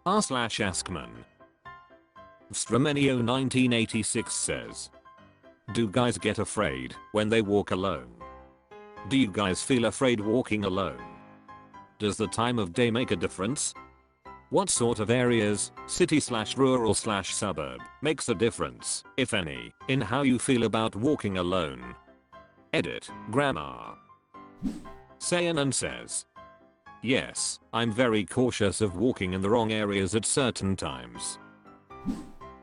r/AskMen. Stramenio 1986 says, do guys get afraid when they walk alone? Do you guys feel afraid walking alone? Does the time of day make a difference? What sort of areas, city/rural/suburb, makes a difference, if any, in how you feel about walking alone? Edit, Grammar. Sayanan says, yes, I'm very cautious of walking in the wrong areas at certain times.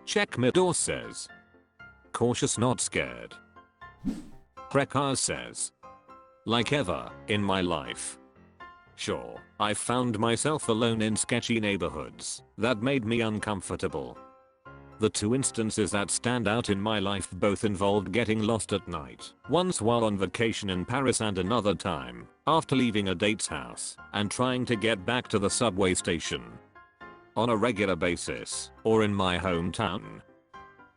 Checkmidor says, cautious not scared. Prekar says, like ever, in my life. Sure, I found myself alone in sketchy neighborhoods that made me uncomfortable. The two instances that stand out in my life both involved getting lost at night, once while on vacation in Paris and another time after leaving a date's house and trying to get back to the subway station. On a regular basis, or in my hometown?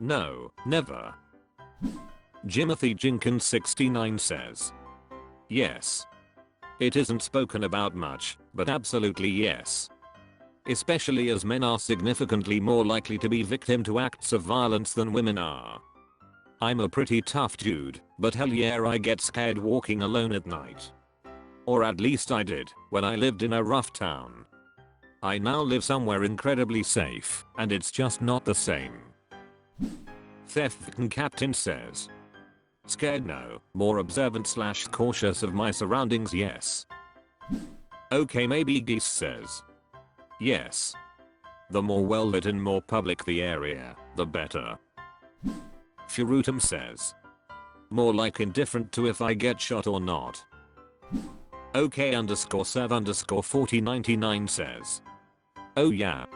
No, never. Jimothy Jenkins 69 says, yes. It isn't spoken about much, but absolutely yes. Especially as men are significantly more likely to be victim to acts of violence than women are. I'm a pretty tough dude, but hell yeah, I get scared walking alone at night. Or at least I did when I lived in a rough town. I now live somewhere incredibly safe, and it's just not the same. Theft Captain says, scared no, more observant/cautious of my surroundings yes. Okay maybe Geese says, yes. The more well lit and more public the area, the better. Furutum says, more like indifferent to if I get shot or not. OK_serve_4099 says, oh yeah.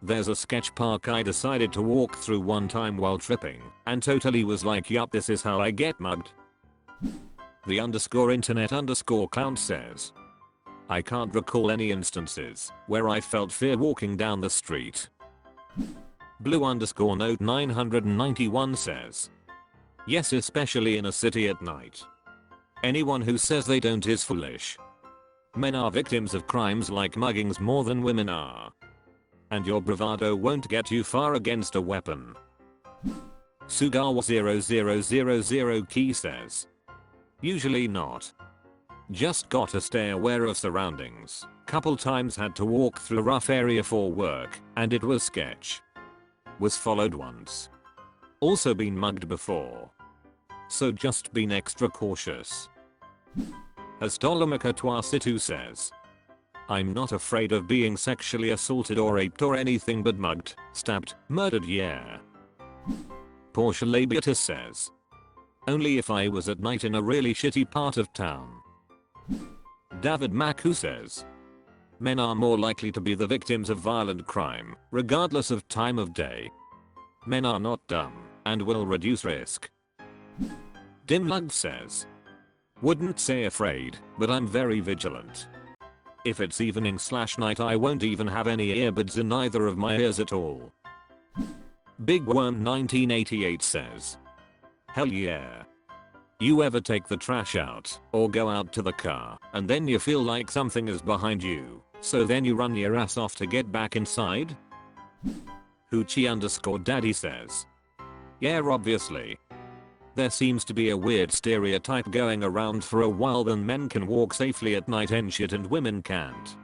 There's a sketch park I decided to walk through one time while tripping and totally was like yup, this is how I get mugged. The _internet_clown says, I can't recall any instances where I felt fear walking down the street. Blue_note 991 says, yes, especially in a city at night. Anyone who says they don't is foolish. Men are victims of crimes like muggings more than women are. And your bravado won't get you far against a weapon. Sugawa 0000 Key says, usually not. Just gotta stay aware of surroundings. Couple times had to walk through a rough area for work, and it was sketch. Was followed once. Also been mugged before. So just been extra cautious. Astolomaka Twasitu says, I'm not afraid of being sexually assaulted or raped or anything but mugged, stabbed, murdered yeah. Portia Labiatus says, only if I was at night in a really shitty part of town. David Maku says, men are more likely to be the victims of violent crime, regardless of time of day. Men are not dumb, and will reduce risk. Dimlug says, wouldn't say afraid, but I'm very vigilant. If it's evening/night I won't even have any earbuds in either of my ears at all. Big Worm 1988 says, hell yeah. You ever take the trash out or go out to the car and then you feel like something is behind you, so then you run your ass off to get back inside? Hoochie_daddy says, yeah, obviously. There seems to be a weird stereotype going around for a while that men can walk safely at night and shit and women can't.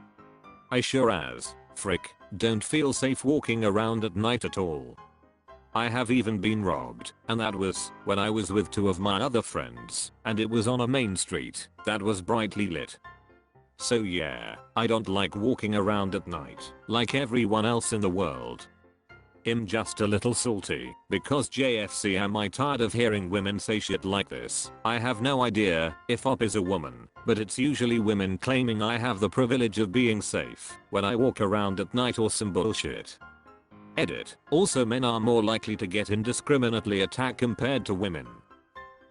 I sure as frick don't feel safe walking around at night at all. I have even been robbed, and that was when I was with two of my other friends, and it was on a main street that was brightly lit. So yeah, I don't like walking around at night like everyone else in the world. I'm just a little salty because JFC am I tired of hearing women say shit like this. I have no idea if op is a woman, but it's usually women claiming I have the privilege of being safe when I walk around at night or some bullshit. Edit. Also men are more likely to get indiscriminately attacked compared to women.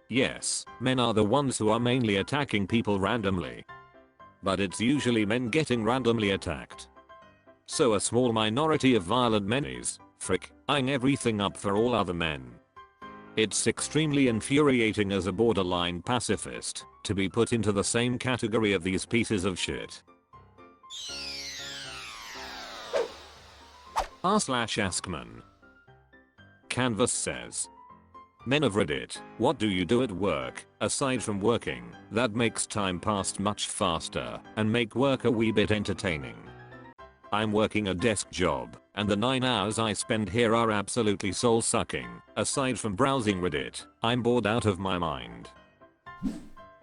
Yes, men are the ones who are mainly attacking people randomly. But it's usually men getting randomly attacked. So a small minority of violent men is, frick, eyeing everything up for all other men. It's extremely infuriating as a borderline pacifist to be put into the same category of these pieces of shit. r/AskMen. Canvas says, men of Reddit, what do you do at work, aside from working, that makes time pass much faster and make work a wee bit entertaining? I'm working a desk job, and the 9 hours I spend here are absolutely soul sucking. Aside from browsing Reddit, I'm bored out of my mind.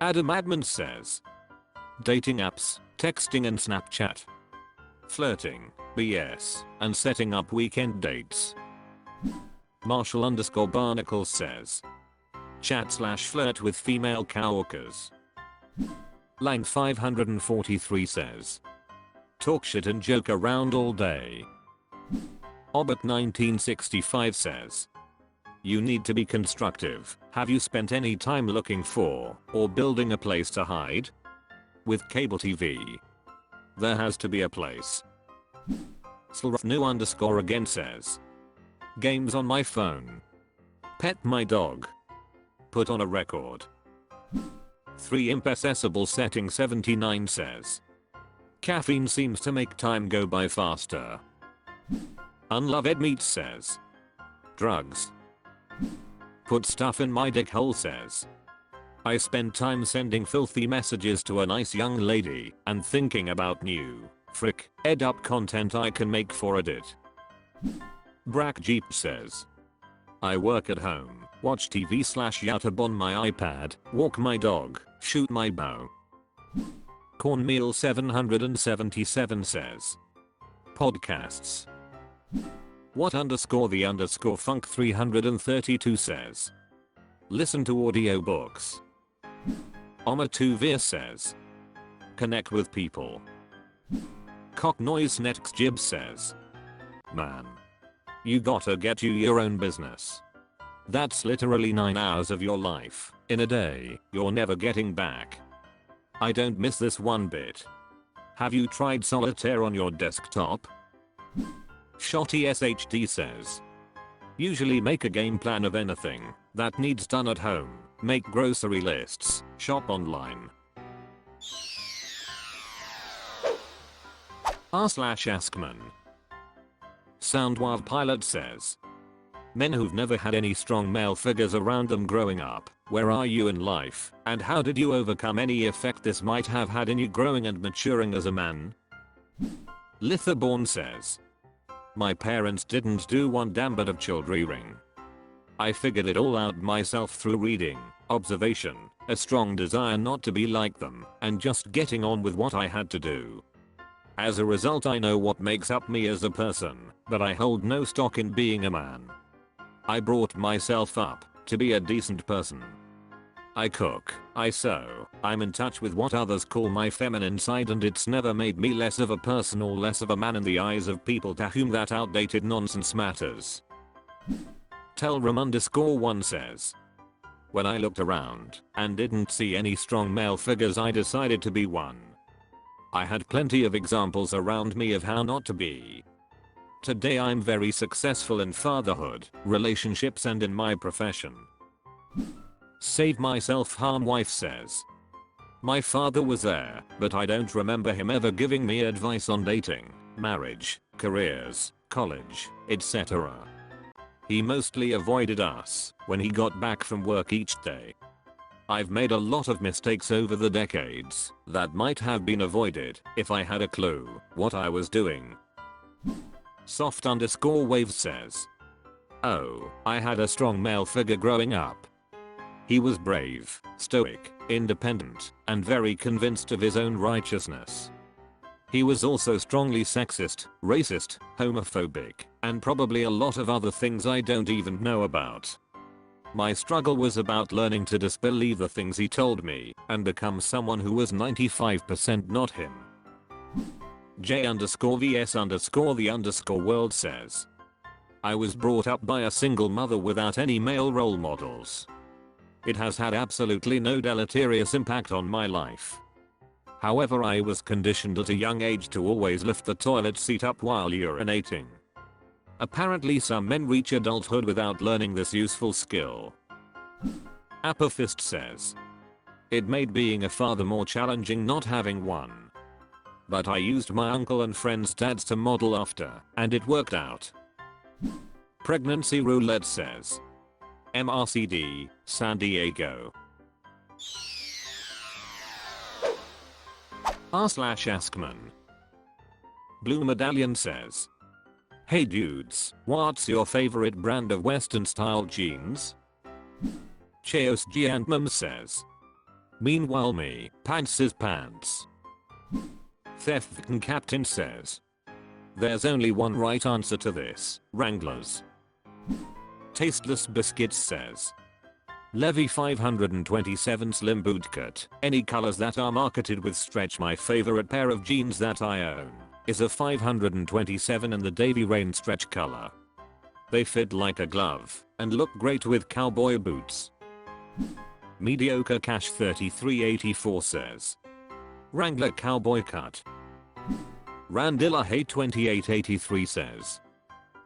Adam Admon says, dating apps, texting and Snapchat, flirting, BS, and setting up weekend dates. Marshall_Barnacles says, chat/flirt with female coworkers. Line 543 says, talk shit and joke around all day. Obbit 1965 says, you need to be constructive. Have you spent any time looking for or building a place to hide? With cable TV, there has to be a place. Slrfnu_ again says, games on my phone. Pet my dog. Put on a record. 3 Impossible Setting 79 says, caffeine seems to make time go by faster. Unloved Meat says, drugs. Put stuff in my dick hole says, I spend time sending filthy messages to a nice young lady and thinking about new, ed up content I can make for Reddit. Brack Jeep says, I work at home, watch TV/YouTube on my iPad, walk my dog, shoot my bow. Cornmeal 777 says, podcasts. What_the_funk 332 says, listen to audiobooks. Oma2Veer says, connect with people. Cock Noise Next Jib says, man, you gotta get you your own business. That's literally 9 hours of your life in a day you're never getting back. I don't miss this one bit. Have you tried solitaire on your desktop? Shotty SHD says, usually make a game plan of anything that needs done at home, make grocery lists, shop online. r/AskMen. Soundwild Pilot says, men who've never had any strong male figures around them growing up, where are you in life, and how did you overcome any effect this might have had in you growing and maturing as a man? Litherborn says, my parents didn't do one damn bit of child rearing. I figured it all out myself through reading, observation, a strong desire not to be like them, and just getting on with what I had to do. As a result, I know what makes up me as a person, but I hold no stock in being a man. I brought myself up to be a decent person. I cook, I sew, I'm in touch with what others call my feminine side, and it's never made me less of a person or less of a man in the eyes of people to whom that outdated nonsense matters. Telram_1 says, when I looked around and didn't see any strong male figures, I decided to be one. I had plenty of examples around me of how not to be. Today I'm very successful in fatherhood, relationships, and in my profession. Save myself harm wife says, my father was there, but I don't remember him ever giving me advice on dating, marriage, careers, college, etc. He mostly avoided us when he got back from work each day. I've made a lot of mistakes over the decades that might have been avoided if I had a clue what I was doing. Soft_wave says, oh, I had a strong male figure growing up. He was brave, stoic, independent, and very convinced of his own righteousness. He was also strongly sexist, racist, homophobic, and probably a lot of other things I don't even know about. My struggle was about learning to disbelieve the things he told me and become someone who was 95% not him. J_VS_the_world says, I was brought up by a single mother without any male role models. It has had absolutely no deleterious impact on my life. However, I was conditioned at a young age to always lift the toilet seat up while urinating. Apparently some men reach adulthood without learning this useful skill. Apofist says, it made being a father more challenging not having one. but I used my uncle and friend's dads to model after, and it worked out. Pregnancy Roulette says. MRCD, San Diego. r/AskMen. Blue Medallion says. Hey dudes, what's your favorite brand of Western style jeans? Chaos Giantmum says. Meanwhile me, pants is pants. Theft Captain says. There's only one right answer to this, Wranglers. Tasteless Biscuits says. Levy 527 Slim Bootcut, any colors that are marketed with stretch. My favorite pair of jeans that I own is a 527 in the Davy Rain stretch color. They fit like a glove and look great with cowboy boots. Mediocre Cash 3384 says. Wrangler Cowboy Cut. Randilla Hate 2883 says.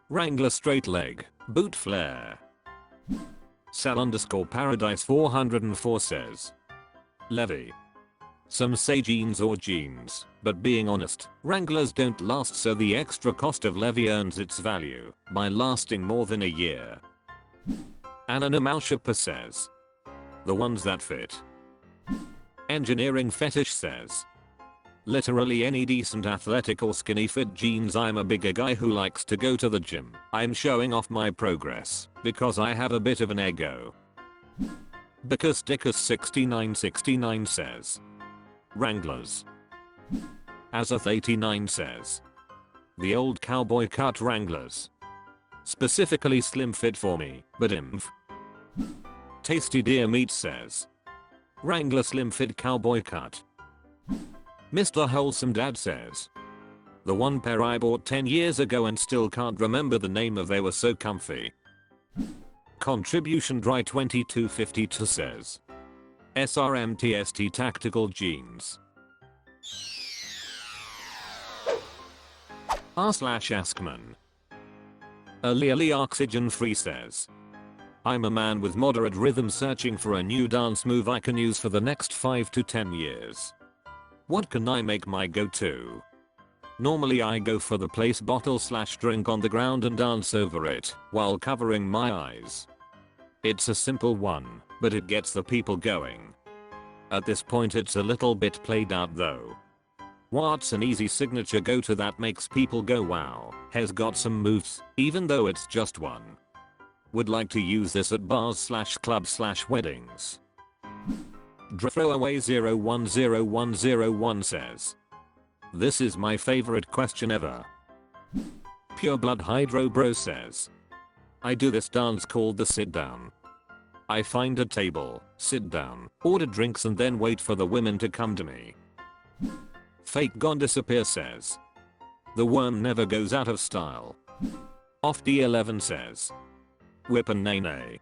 Wrangler Straight Leg, Boot Flare. Sal_Paradise 404 says. Levy. Some say jeans or jeans, but being honest, Wranglers don't last, so the extra cost of Levy earns its value by lasting more than a year. Ananamalshapa says. The ones that fit. Engineering Fetish says. Literally any decent athletic or skinny fit jeans. I'm a bigger guy who likes to go to the gym. I'm showing off my progress because I have a bit of an ego. Because Dickus 6969 says. Wranglers. Azeth 89 says. The old cowboy cut Wranglers. Specifically slim fit for me, but imf. Tasty Deer Meat says. Wrangler slim fit cowboy cut. Mr. Wholesome Dad says. The one pair I bought 10 years ago and still can't remember the name of, they were so comfy. Contribution Dry 2252 says. SRMTST Tactical Jeans. r/AskMen. Lily Oxygen Free says. I'm a man with moderate rhythm searching for a new dance move I can use for the next 5 to 10 years. What can I make my go-to? Normally I go for the place bottle/drink on the ground and dance over it while covering my eyes. It's a simple one, but it gets the people going. At this point it's a little bit played out though. What's an easy signature go-to that makes people go wow, has got some moves, even though it's just one? Would like to use this at bars/clubs/weddings. Throwaway010101 says. This is my favorite question ever. Pure Blood Hydro Bro says. I do this dance called the sit down. I find a table, sit down, order drinks and then wait for the women to come to me. Fake Gone Disappear says. The worm never goes out of style. Off D11 says. Whip and nay nay.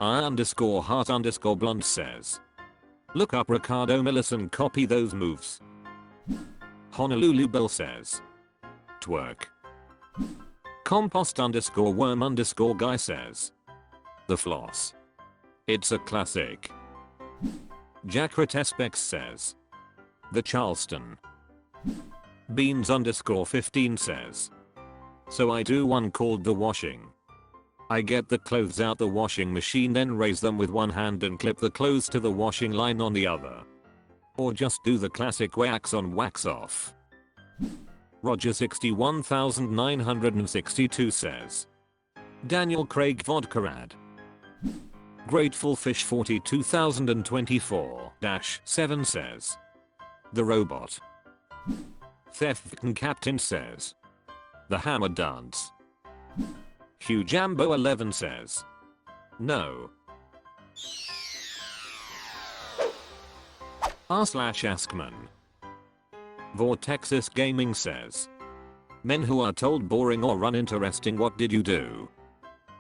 I_heart_blunt says. Look up Ricardo Millis and copy those moves. Honolulu Bill says. Twerk. Compost_worm_guy says. The floss. It's a classic. Jackret says. The Charleston. Beans_15 says. So I do one called the washing. I get the clothes out the washing machine, then raise them with one hand and clip the clothes to the washing line on the other. Or just do the classic wax on wax off. Roger 61962 says. Daniel Craig Vodkarad. Grateful Fish 42024-7 says. The Robot. Theft Captain says. The Hammer Dance. Hugh Jambo 11 says. No. r/AskMen. Vortexis Gaming says. Men who are told boring or uninteresting, what did you do?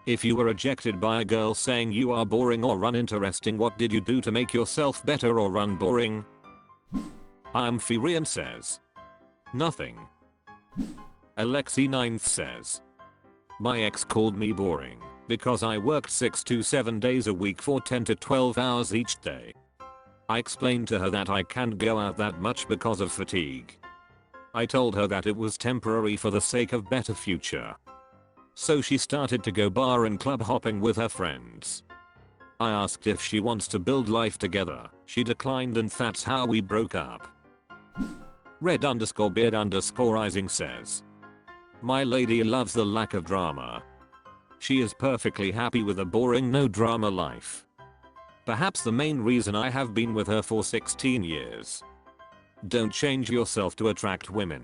If you were rejected by a girl saying you are boring or uninteresting, what did you do to make yourself better or unboring? Amphibian says. Nothing. Alexi 9th says. My ex called me boring because I worked 6 to 7 days a week for 10 to 12 hours each day. I explained to her that I can't go out that much because of fatigue. I told her that it was temporary for the sake of better future. So she started to go bar and club hopping with her friends. I asked if she wants to build life together. She declined and that's how we broke up. Red_beard_rising says, my lady loves the lack of drama. She is perfectly happy with a boring no drama life. Perhaps the main reason I have been with her for 16 years. Don't change yourself to attract women.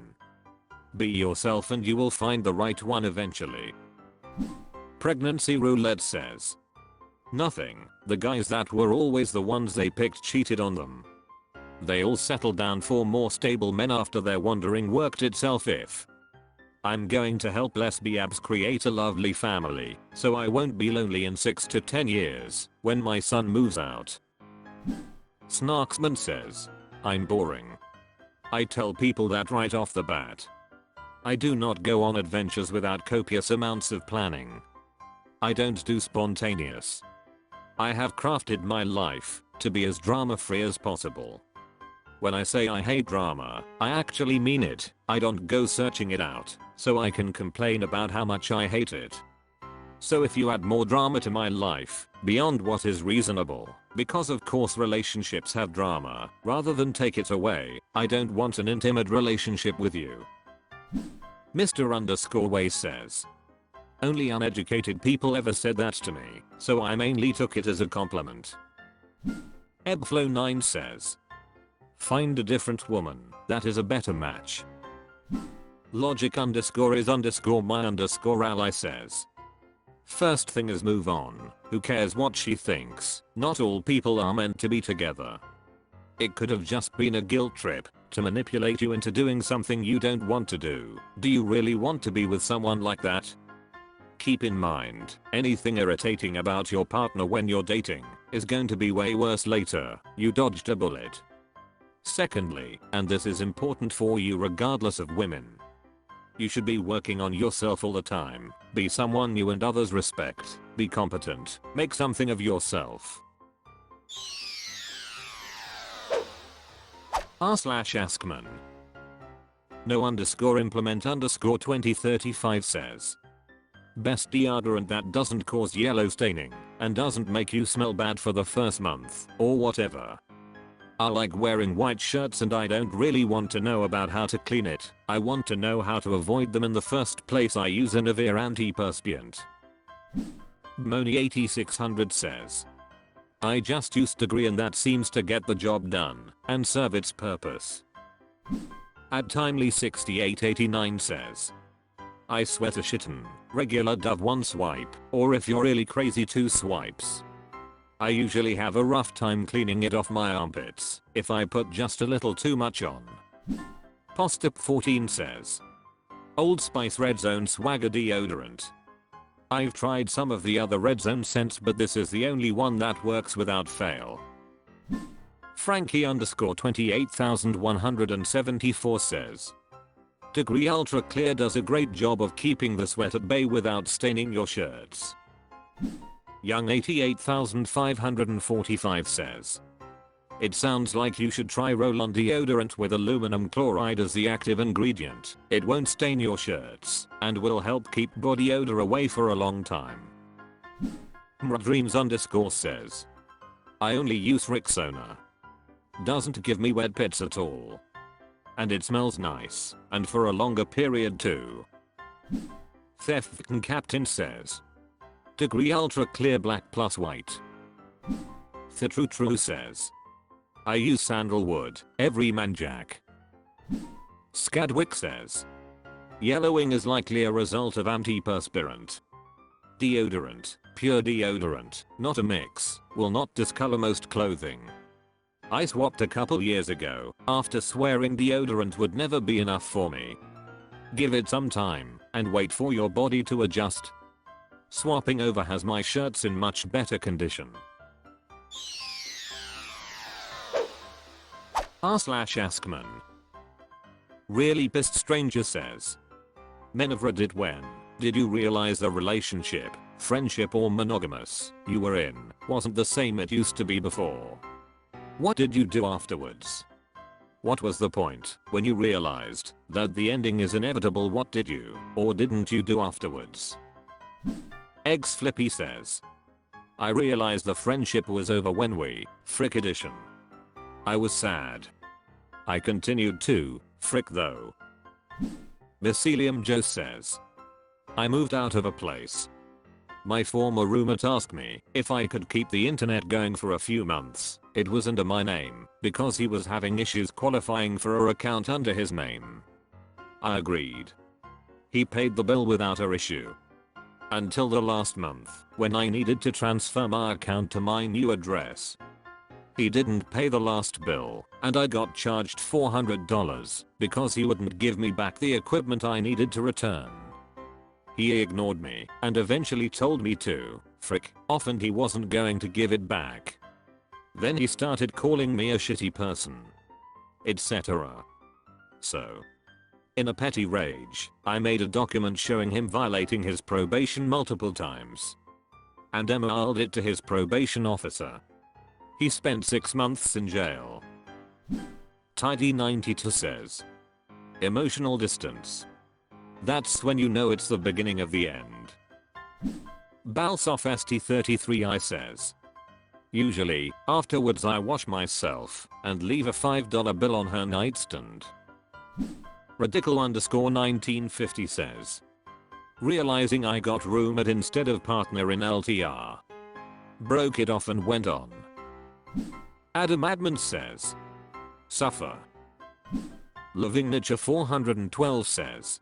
Be yourself and you will find the right one eventually. Pregnancy roulette says, nothing, the guys that were always the ones they picked cheated on them. They all settled down for more stable men after their wandering worked itself if. I'm going to help lesbiabs create a lovely family, so I won't be lonely in 6 to 10 years, when my son moves out. Snarksman says, I'm boring. I tell people that right off the bat. I do not go on adventures without copious amounts of planning. I don't do spontaneous. I have crafted my life to be as drama-free as possible. When I say I hate drama, I actually mean it. I don't go searching it out, so I can complain about how much I hate it. So if you add more drama to my life, beyond what is reasonable, because of course relationships have drama, rather than take it away, I don't want an intimate relationship with you. Mr_Way says, only uneducated people ever said that to me, so I mainly took it as a compliment. Ebflow9 says, find a different woman, that is a better match. Logic_is_my_ally says, first thing is move on, who cares what she thinks, not all people are meant to be together. It could have just been a guilt trip to manipulate you into doing something you don't want to do. Do you really want to be with someone like that? Keep in mind, anything irritating about your partner when you're dating is going to be way worse later. You dodged a bullet. Secondly, and this is important for you regardless of women, you should be working on yourself all the time. Be someone you and others respect. Be competent. Make something of yourself. r/AskMen. No_implement_2035 says, best deodorant that doesn't cause yellow staining and doesn't make you smell bad for the first month or whatever. I like wearing white shirts and I don't really want to know about how to clean it. I want to know how to avoid them in the first place. I use a Nivea antiperspirant. Moni8600 says, I just use degree and that seems to get the job done and serve its purpose. Timely6889 says, I sweat a shitten, regular Dove 1 swipe, or if you're really crazy 2 swipes. I usually have a rough time cleaning it off my armpits if I put just a little too much on. Postip14 says, Old Spice Red Zone Swagger Deodorant. I've tried some of the other Red Zone scents but this is the only one that works without fail. Frankie_28174 says, Degree Ultra Clear does a great job of keeping the sweat at bay without staining your shirts. Young 88545 says, it sounds like you should try roll-on deodorant with aluminum chloride as the active ingredient. It won't stain your shirts and will help keep body odor away for a long time. Dreams_ says, I only use Rexona. Doesn't give me wet pits at all. And it smells nice and for a longer period too. Theft Captain says, Degree Ultra Clear Black plus White. True says, I use sandalwood, Everyman Jack. Skadwick says, yellowing is likely a result of antiperspirant. Deodorant, pure deodorant, not a mix, will not discolor most clothing. I swapped a couple years ago after swearing deodorant would never be enough for me. Give it some time and wait for your body to adjust. Swapping over has my shirts in much better condition. r/AskMen. Really pissed stranger says, Men of Reddit, when did you realize the relationship, friendship or monogamous you were in wasn't the same it used to be before? What did you do afterwards? What was the point when you realized that the ending is inevitable? What did you or didn't you do afterwards? Eggs Flippy says, I realized the friendship was over when we frick edition. I was sad. I continued to frick though. Mycelium Joe says, I moved out of a place. My former roommate asked me if I could keep the internet going for a few months. It was under my name because he was having issues qualifying for our account under his name. I agreed. He paid the bill without a issue. Until the last month when I needed to transfer my account to my new address. He didn't pay the last bill and I got charged $400 because he wouldn't give me back the equipment I needed to return. He ignored me and eventually told me to frick off and he wasn't going to give it back. Then he started calling me a shitty person, etc. So, in a petty rage, I made a document showing him violating his probation multiple times and emailed it to his probation officer. He spent 6 months in jail. Tidy92 says, emotional distance. That's when you know it's the beginning of the end. BalsoffST33I says, usually, afterwards I wash myself and leave a $5 bill on her nightstand. Radical_1950 says, realizing I got roommate instead of partner in LTR. Broke it off and went on. Adam Admon says, suffer. Living Nature 412 says,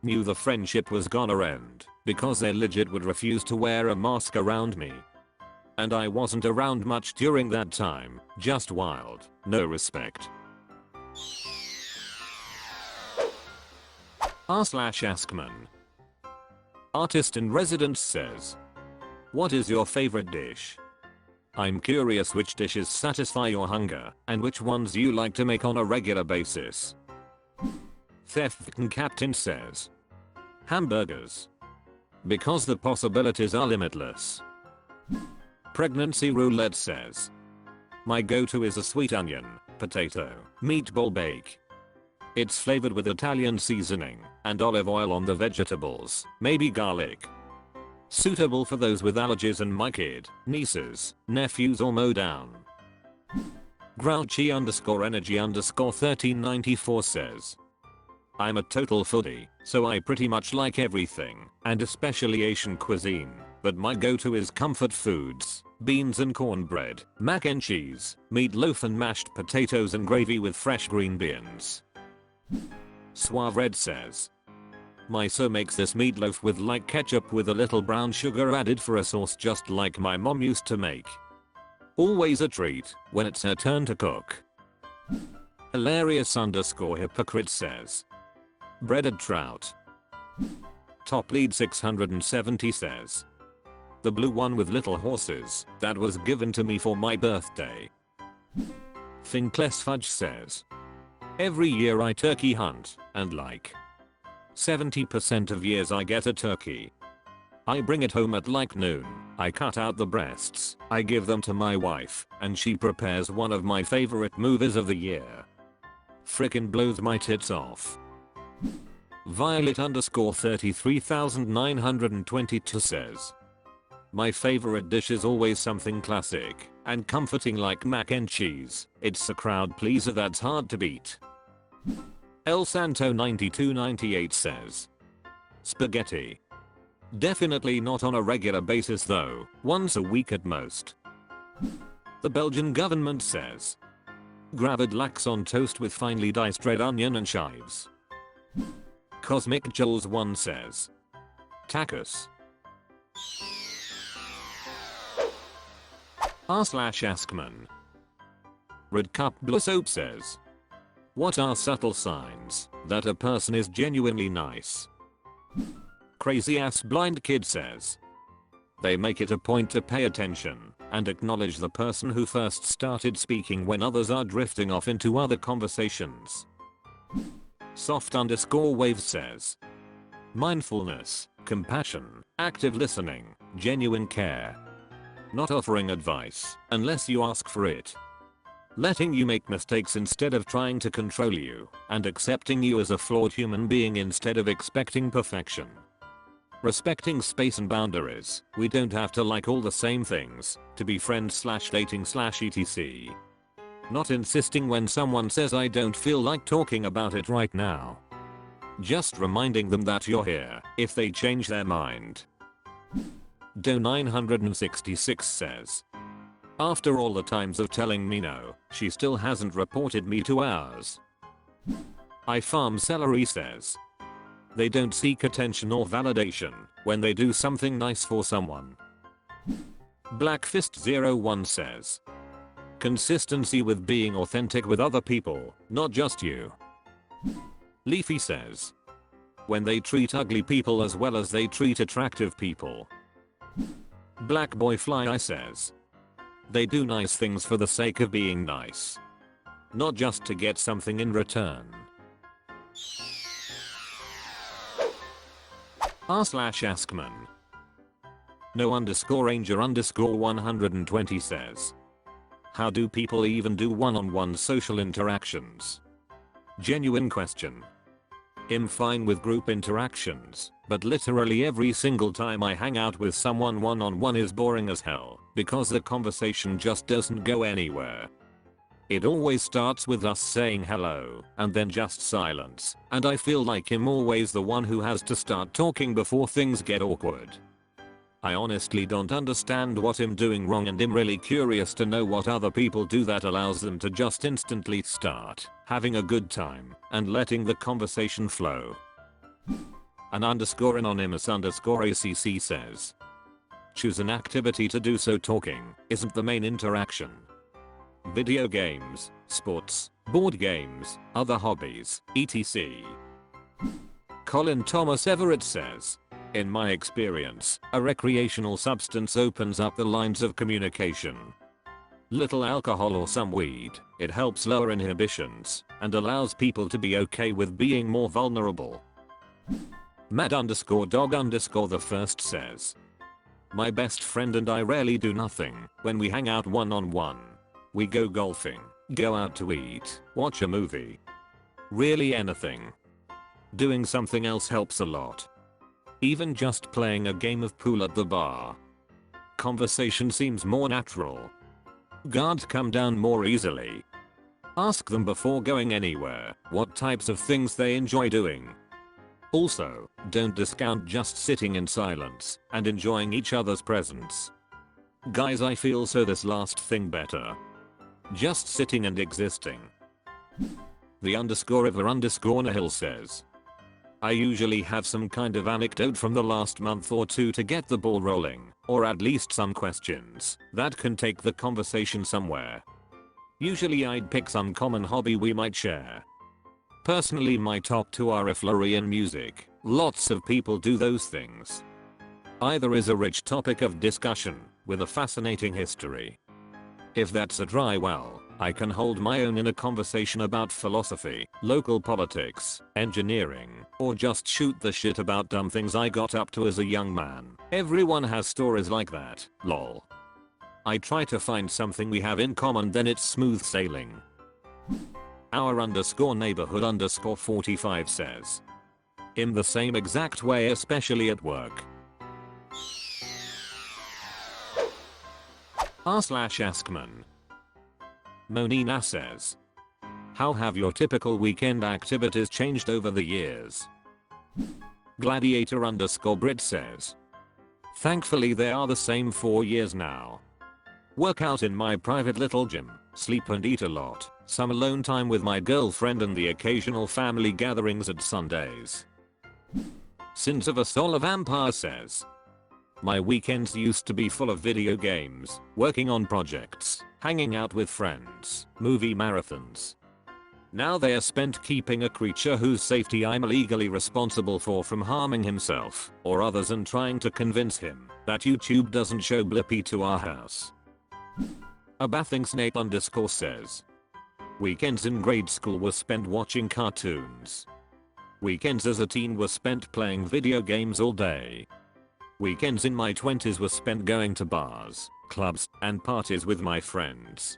knew the friendship was gonna end because they legit would refuse to wear a mask around me. And I wasn't around much during that time, just wild, no respect. r/AskMen. Artist in residence says, what is your favorite dish? I'm curious which dishes satisfy your hunger and which ones you like to make on a regular basis. Theft Captain says, hamburgers. Because the possibilities are limitless. Pregnancy Roulette says, my go-to is a sweet onion, potato, meatball bake. It's flavored with Italian seasoning and olive oil on the vegetables, maybe garlic. Suitable for those with allergies and my kid, nieces, nephews or mow down. Grouchy_energy_1394 says, I'm a total foodie, so I pretty much like everything, and especially Asian cuisine, but my go-to is comfort foods, beans and cornbread, mac and cheese, meatloaf and mashed potatoes and gravy with fresh green beans. Suave Red says, my so makes this meatloaf with like ketchup with a little brown sugar added for a sauce just like my mom used to make. Always a treat when it's her turn to cook. Hilarious_hypocrite says, breaded trout. Top Lead 670 says, the blue one with little horses that was given to me for my birthday. Thinkless Fudge says, every year I turkey hunt and like 70% of years I get a turkey. I bring it home at like noon, I cut out the breasts, I give them to my wife, and she prepares one of my favorite movies of the year. Frickin' blows my tits off. Violet_33922 says, my favorite dish is always something classic and comforting like mac and cheese. It's a crowd pleaser that's hard to beat. El Santo 9298 says, spaghetti. Definitely not on a regular basis though, once a week at most. The Belgian government says, gravid lax on toast with finely diced red onion and chives. Cosmic Jules 1 says, tacos. r/AskMen. Red Cup Blue Soap says, what are subtle signs that a person is genuinely nice? Crazy Ass Blind Kid says, they make it a point to pay attention and acknowledge the person who first started speaking when others are drifting off into other conversations. Soft_wave says, mindfulness, compassion, active listening, genuine care. Not offering advice unless you ask for it. letting you make mistakes instead of trying to control you, and accepting you as a flawed human being instead of expecting perfection. Respecting space and boundaries. We don't have to like all the same things to be friends/dating/etc. Not insisting when someone says I don't feel like talking about it right now. Just reminding them that you're here if they change their mind. Do966 says, after all the times of telling me no, she still hasn't reported me to ours. I farm celery says, they don't seek attention or validation when they do something nice for someone. Blackfist01 says, consistency with being authentic with other people, not just you. Leafy says, when they treat ugly people as well as they treat attractive people. Black Boy Fly says, they do nice things for the sake of being nice, not just to get something in return. r/AskMen. No_Ranger_120 says, how do people even do one-on-one social interactions? Genuine question. I'm fine with group interactions, but literally every single time I hang out with someone one-on-one is boring as hell because the conversation just doesn't go anywhere. It always starts with us saying hello and then just silence, and I feel like I'm always the one who has to start talking before things get awkward. I honestly don't understand what I'm doing wrong, and I'm really curious to know what other people do that allows them to just instantly start having a good time and letting the conversation flow. An_anonymous_ACC says, choose an activity to do so talking isn't the main interaction. Video games, sports, board games, other hobbies, etc. Colin Thomas Everett says, in my experience, a recreational substance opens up the lines of communication. Little alcohol or some weed, it helps lower inhibitions and allows people to be okay with being more vulnerable. Mad_dog_the first says, my best friend and I rarely do nothing when we hang out one-on-one. We go golfing, go out to eat, watch a movie. Really anything. Doing something else helps a lot. Even just playing a game of pool at the bar. Conversation seems more natural. Guards come down more easily. Ask them before going anywhere what types of things they enjoy doing. Also, don't discount just sitting in silence and enjoying each other's presence. Guys, I feel so this last thing better. Just sitting and existing. The_river_Nahil says, I usually have some kind of anecdote from the last month or two to get the ball rolling, or at least some questions that can take the conversation somewhere. Usually I'd pick some common hobby we might share. Personally, my top two are flurry and music. Lots of people do those things. Either is a rich topic of discussion with a fascinating history. If that's a dry well, I can hold my own in a conversation about philosophy, local politics, engineering, or just shoot the shit about dumb things I got up to as a young man. Everyone has stories like that, lol. I try to find something we have in common, then it's smooth sailing. Our_neighborhood_45 says, in the same exact way, especially at work. r/AskMen. Monina says, how have your typical weekend activities changed over the years? Gladiator_Brit says, thankfully they are the same 4 years now. Work out in my private little gym, sleep and eat a lot, some alone time with my girlfriend and the occasional family gatherings at Sundays. Sins of a Soul Vampire says, my weekends used to be full of video games, working on projects, hanging out with friends, movie marathons. Now they are spent keeping a creature whose safety I'm legally responsible for from harming himself or others and trying to convince him that YouTube doesn't show Blippi to our house. A bathing snake_ says, weekends in grade school were spent watching cartoons. Weekends as a teen were spent playing video games all day. Weekends in my 20s were spent going to bars, clubs, and parties with my friends.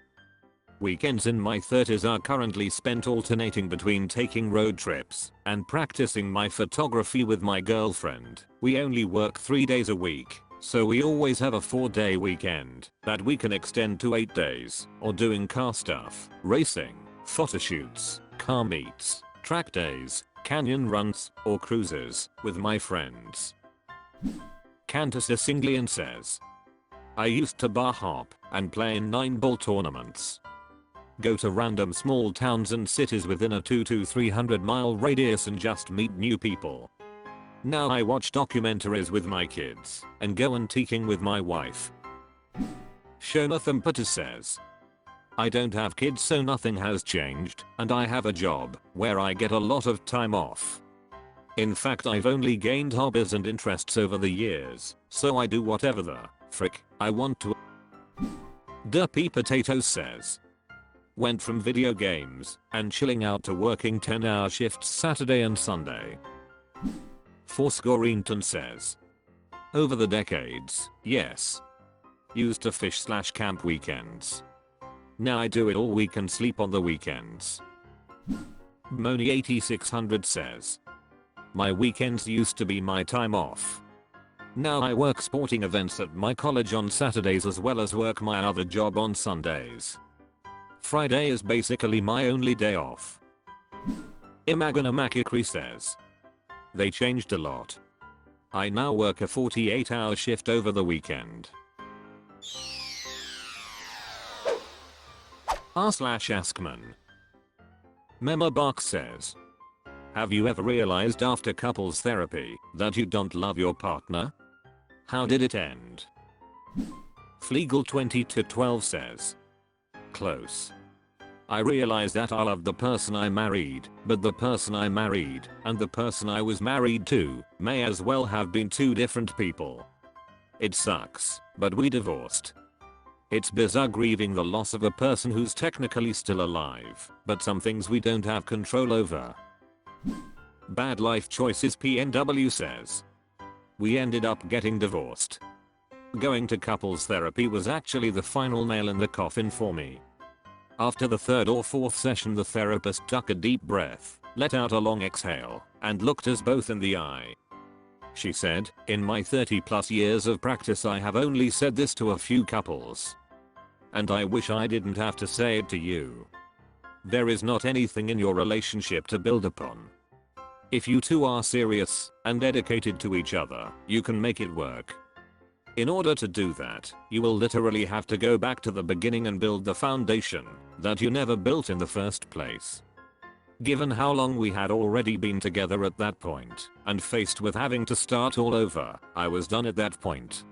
Weekends in my 30s are currently spent alternating between taking road trips and practicing my photography with my girlfriend. We only work 3 days a week, so we always have a 4-day weekend that we can extend to 8 days, or doing car stuff, racing, photo shoots, car meets, track days, canyon runs, or cruises with my friends. Cantus Singlian says, I used to bar hop and play in 9-ball tournaments. Go to random small towns and cities within a 200 to 300 mile radius and just meet new people. Now I watch documentaries with my kids and go antiquing with my wife. Shonathan Putta says, I don't have kids so nothing has changed, and I have a job where I get a lot of time off. In fact, I've only gained hobbies and interests over the years, so I do whatever the frick I want to. Derpy Potato says, went from video games and chilling out to working 10-hour shifts Saturday and Sunday. Fourscoreenton says, over the decades, yes. Used to fish/camp weekends. Now I do it all week and sleep on the weekends. Moni8600 says, my weekends used to be my time off. Now I work sporting events at my college on Saturdays as well as work my other job on Sundays. Friday is basically my only day off. Imaginamakikri says, they changed a lot. I now work a 48-hour shift over the weekend. r/AskMen. Mema Bark says, have you ever realized after couples therapy that you don't love your partner? How did it end? Fleagle 20-12 says, close. I realized that I loved the person I married, but the person I married and the person I was married to may as well have been two different people. It sucks, but we divorced. It's bizarre grieving the loss of a person who's technically still alive, but some things we don't have control over. Bad life choices PNW says, we ended up getting divorced. Going to couples therapy was actually the final nail in the coffin for me. After the 3rd or 4th session, the therapist took a deep breath, let out a long exhale, and looked us both in the eye. She said, in my 30+ years of practice I have only said this to a few couples. And I wish I didn't have to say it to you. There is not anything in your relationship to build upon. If you two are serious and dedicated to each other, you can make it work. In order to do that, you will literally have to go back to the beginning and build the foundation that you never built in the first place. Given how long we had already been together at that point, and faced with having to start all over, I was done at that point.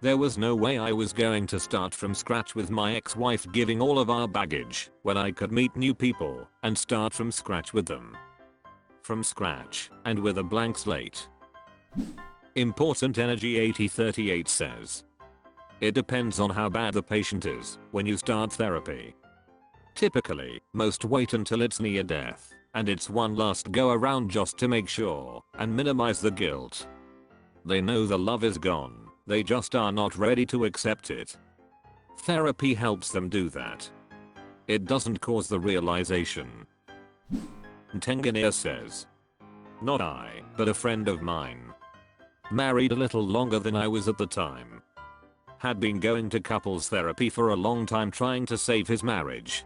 There was no way I was going to start from scratch with my ex-wife giving all of our baggage when I could meet new people and start from scratch with them. From scratch and with a blank slate. Important Energy 8038 says, it depends on how bad the patient is when you start therapy. Typically, most wait until it's near death, and it's one last go around just to make sure and minimize the guilt. They know the love is gone, they just are not ready to accept it. Therapy helps them do that. It doesn't cause the realization. Tenganir says, not I, but a friend of mine. Married a little longer than I was at the time. Had been going to couples therapy for a long time trying to save his marriage.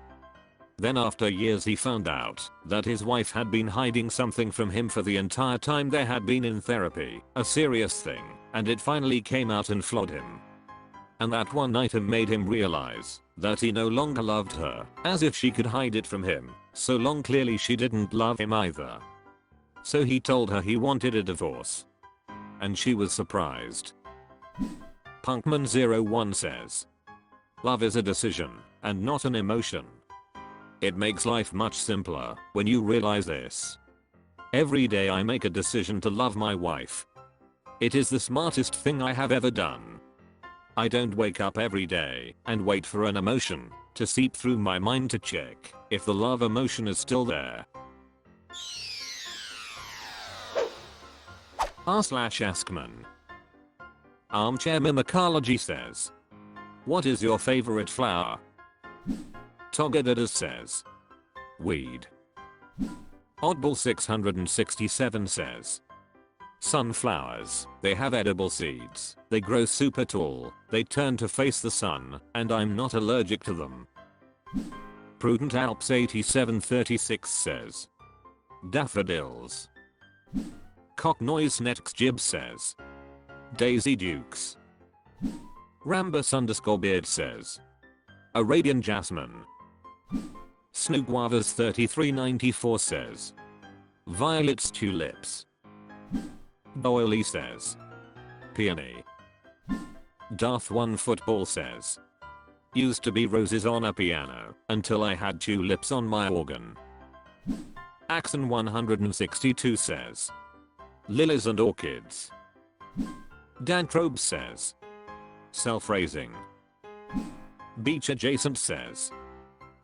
Then after years he found out that his wife had been hiding something from him for the entire time they had been in therapy, a serious thing, and it finally came out and floored him. And that one item made him realize that he no longer loved her, as if she could hide it from him, so long clearly she didn't love him either. So he told her he wanted a divorce. And she was surprised. Punkman01 says, love is a decision, and not an emotion. It makes life much simpler when you realize this. Every day I make a decision to love my wife. It is the smartest thing I have ever done. I don't wake up every day and wait for an emotion to seep through my mind to check if the love emotion is still there. r/AskMen. Armchair Mimicology says, what is your favorite flower? Togedidas says. Weed. Oddball 667 says. Sunflowers, they have edible seeds, they grow super tall, they turn to face the sun, and I'm not allergic to them. Prudent Alps 8736 says. Daffodils. Cock Noise Next Jib says. Daisy Dukes. Rambus_beard says. Arabian Jasmine. Snoogwavas 3394 says. Violets Tulips. Boily says. Peony. Darth 1 Football says. Used to be roses on a piano until I had tulips on my organ. Axon 162 says. Lilies and orchids. Dantrobe says. Self-raising. Beach Adjacent says.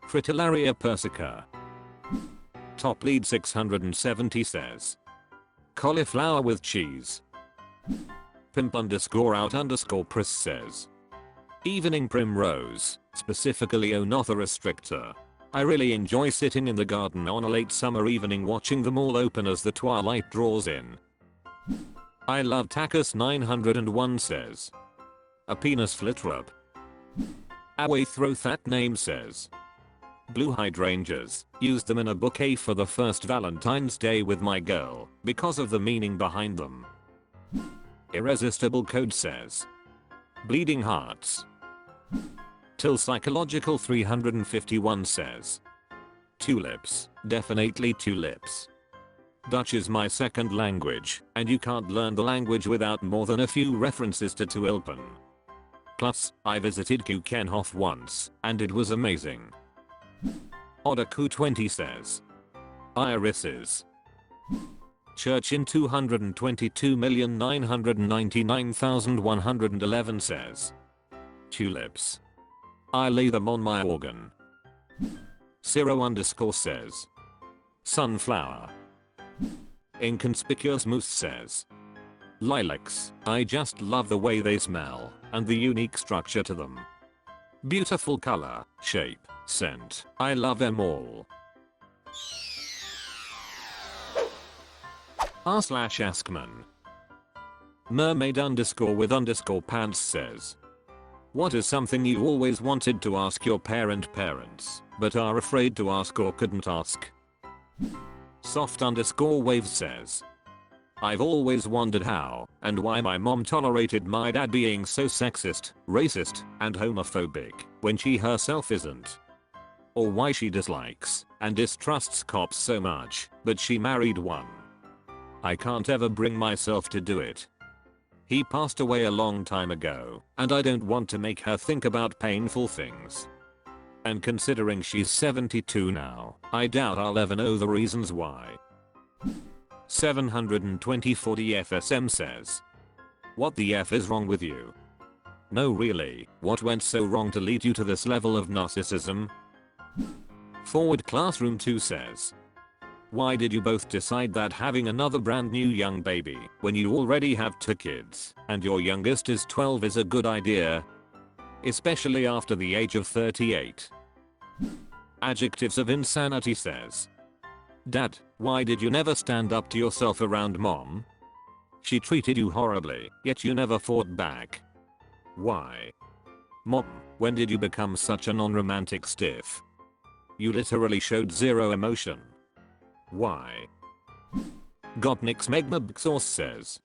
Fritillaria persica. Top Lead 670 says. Cauliflower with cheese. Pimp_out_Pris says. Evening primrose, specifically Onotha restrictor. I really enjoy sitting in the garden on a late summer evening watching them all open as the twilight draws in. I love Tackus 901 says. A penis flitrub. Away throw that name says. Blue hydrangeas, used them in a bouquet for the first Valentine's Day with my girl, because of the meaning behind them. Irresistible Code says. Bleeding hearts. Till Psychological 351 says. Tulips, definitely tulips. Dutch is my second language, and you can't learn the language without more than a few references to Tulpen. Plus, I visited Keukenhof once, and it was amazing. Odaku 20 says. Irises. Church in 222,999,111 says. Tulips. I lay them on my organ. Ciro_ says. Sunflower. Inconspicuous Moose says. Lilacs, I just love the way they smell, and the unique structure to them. Beautiful color, shape, scent, I love them all. r/AskMen. Mermaid_with_pants says. What is something you always wanted to ask your parents, but are afraid to ask or couldn't ask? Soft_wave says. I've always wondered how and why my mom tolerated my dad being so sexist, racist, and homophobic when she herself isn't. Or why she dislikes and distrusts cops so much, but she married one. I can't ever bring myself to do it. He passed away a long time ago, and I don't want to make her think about painful things. And considering she's 72 now, I doubt I'll ever know the reasons why. 72040 FSM says. What the F is wrong with you? No really, what went so wrong to lead you to this level of narcissism? Forward Classroom 2 says. Why did you both decide that having another brand new young baby when you already have 2 kids and your youngest is 12 is a good idea? Especially after the age of 38. Adjectives of Insanity says. Dad, why did you never stand up to yourself around mom? She treated you horribly, yet you never fought back. Why? Mom, when did you become such a non-romantic stiff? You literally showed zero emotion. Why? Gopnik's Megmabxos says.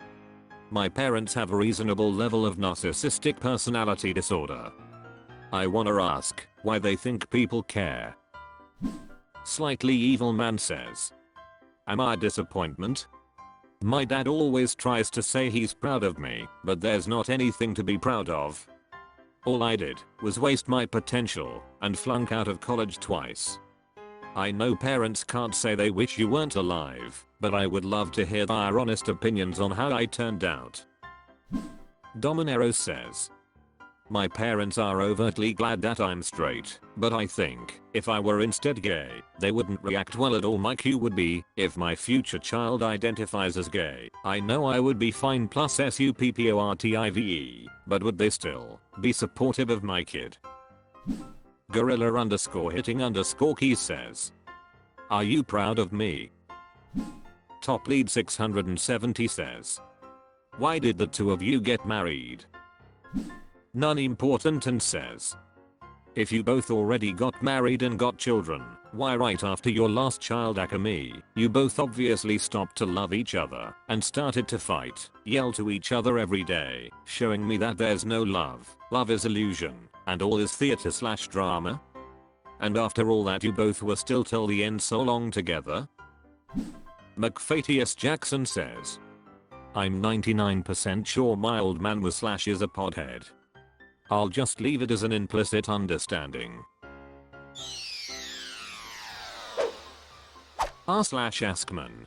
My parents have a reasonable level of narcissistic personality disorder. I wanna ask why they think people care. Slightly Evil Man says. Am I a disappointment? My dad always tries to say he's proud of me, but there's not anything to be proud of. All I did was waste my potential and flunk out of college twice. I know parents can't say they wish you weren't alive, but I would love to hear their honest opinions on how I turned out. Dominero says. My parents are overtly glad that I'm straight, but I think if I were instead gay, they wouldn't react well at all. My cue would be, if my future child identifies as gay, I know I would be fine plus SUPPORTIVE, but would they still be supportive of my kid? Gorilla underscore hitting underscore keys says, are you proud of me? Top lead 670 says, why did the two of you get married? None important and says, if you both already got married and got children, why right after your last child Akame, you both obviously stopped to love each other and started to fight, yell to each other every day, showing me that there's no love, love is illusion, and all is theater/drama? And after all that you both were still till the end so long together? McFatius Jackson says, I'm 99% sure my old man was / is a podhead. I'll just leave it as an implicit understanding. r/AskMen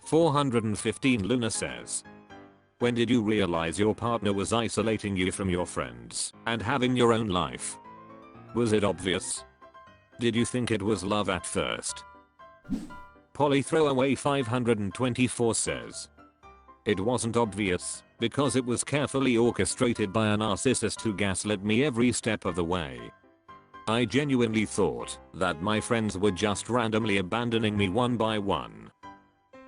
415 Luna says, when did you realize your partner was isolating you from your friends and having your own life? Was it obvious? Did you think it was love at first? Polly Throwaway 524 says, it wasn't obvious, because it was carefully orchestrated by a narcissist who gaslit me every step of the way. I genuinely thought that my friends were just randomly abandoning me one by one.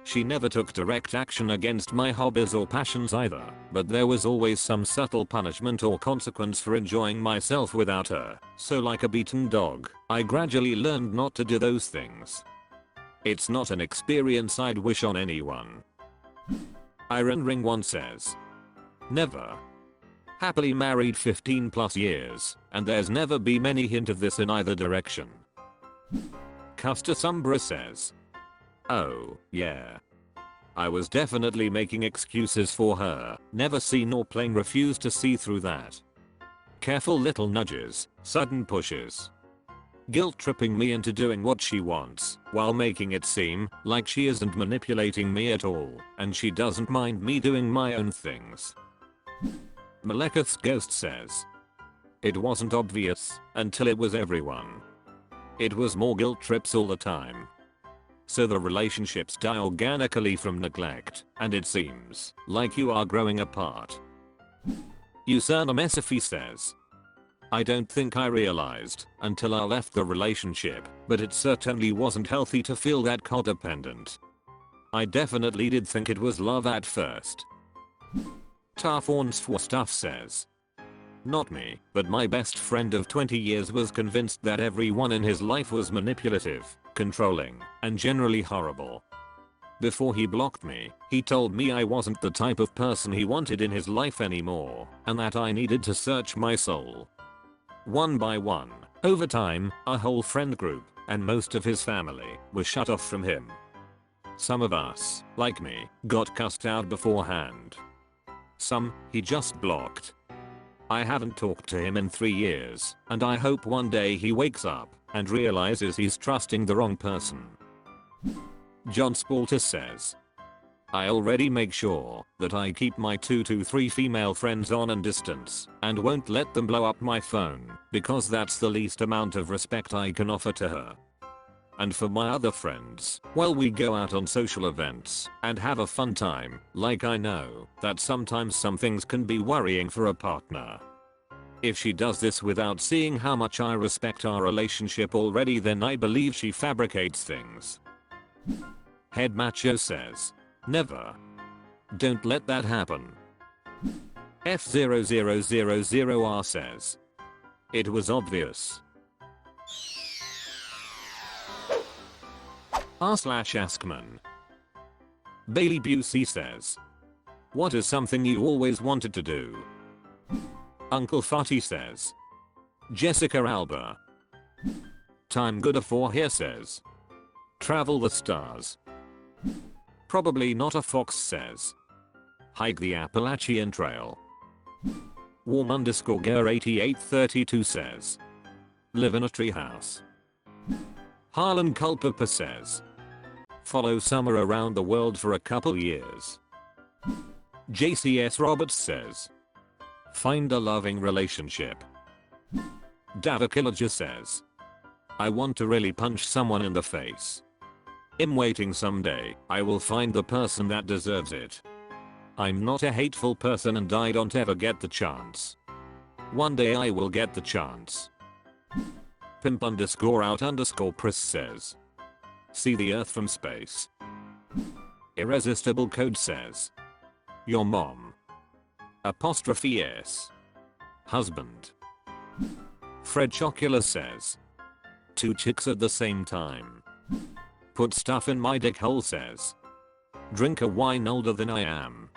She never took direct action against my hobbies or passions either, but there was always some subtle punishment or consequence for enjoying myself without her, so like a beaten dog, I gradually learned not to do those things. It's not an experience I'd wish on anyone. Iron Ring 1 says, never. Happily married 15 plus years, and there's never been any hint of this in either direction. Custer Sombra says, oh, yeah. I was definitely making excuses for her, never seen or plain refused to see through that. Careful little nudges, sudden pushes. Guilt tripping me into doing what she wants, while making it seem like she isn't manipulating me at all, and she doesn't mind me doing my own things. Malekith's Ghost says, it wasn't obvious until it was everyone. It was more guilt trips all the time. So the relationships die organically from neglect, and it seems like you are growing apart. Usana Mesifi says, I don't think I realized until I left the relationship, but it certainly wasn't healthy to feel that codependent. I definitely did think it was love at first. Tarfawns for Stuff says, not me, but my best friend of 20 years was convinced that everyone in his life was manipulative, controlling, and generally horrible. Before he blocked me, he told me I wasn't the type of person he wanted in his life anymore, and that I needed to search my soul. One by one, over time, our whole friend group, and most of his family, were shut off from him. Some of us, like me, got cussed out beforehand. Some, he just blocked. I haven't talked to him in 3 years, and I hope one day he wakes up and realizes he's trusting the wrong person. John Spalter says, I already make sure that I keep my 2 to 3 female friends on and distance, and won't let them blow up my phone, because that's the least amount of respect I can offer to her. And for my other friends, well, we go out on social events and have a fun time, like I know that sometimes some things can be worrying for a partner. If she does this without seeing how much I respect our relationship already, then I believe she fabricates things. Head Macho says, never. Don't let that happen. F00000R says, it was obvious. r/AskMen Bailey Busey says, what is something you always wanted to do? Uncle Fatty says, Jessica Alba. Time Gooder for here says, travel the stars. Probably not a fox says, hike the Appalachian Trail. Warm underscore Ger 8832 says, live in a treehouse. Harlan Culpapa says, follow summer around the world for a couple years. JCS Roberts says, find a loving relationship. Davakillager says, I want to really punch someone in the face. I'm waiting someday, I will find the person that deserves it. I'm not a hateful person and I don't ever get the chance. One day I will get the chance. Pimp underscore out underscore Pris says, see the earth from space. Irresistible Code says, your mom. Apostrophe S. Husband. Fred Chocula says, two chicks at the same time. Put stuff in my dick hole says, drink a wine older than I am.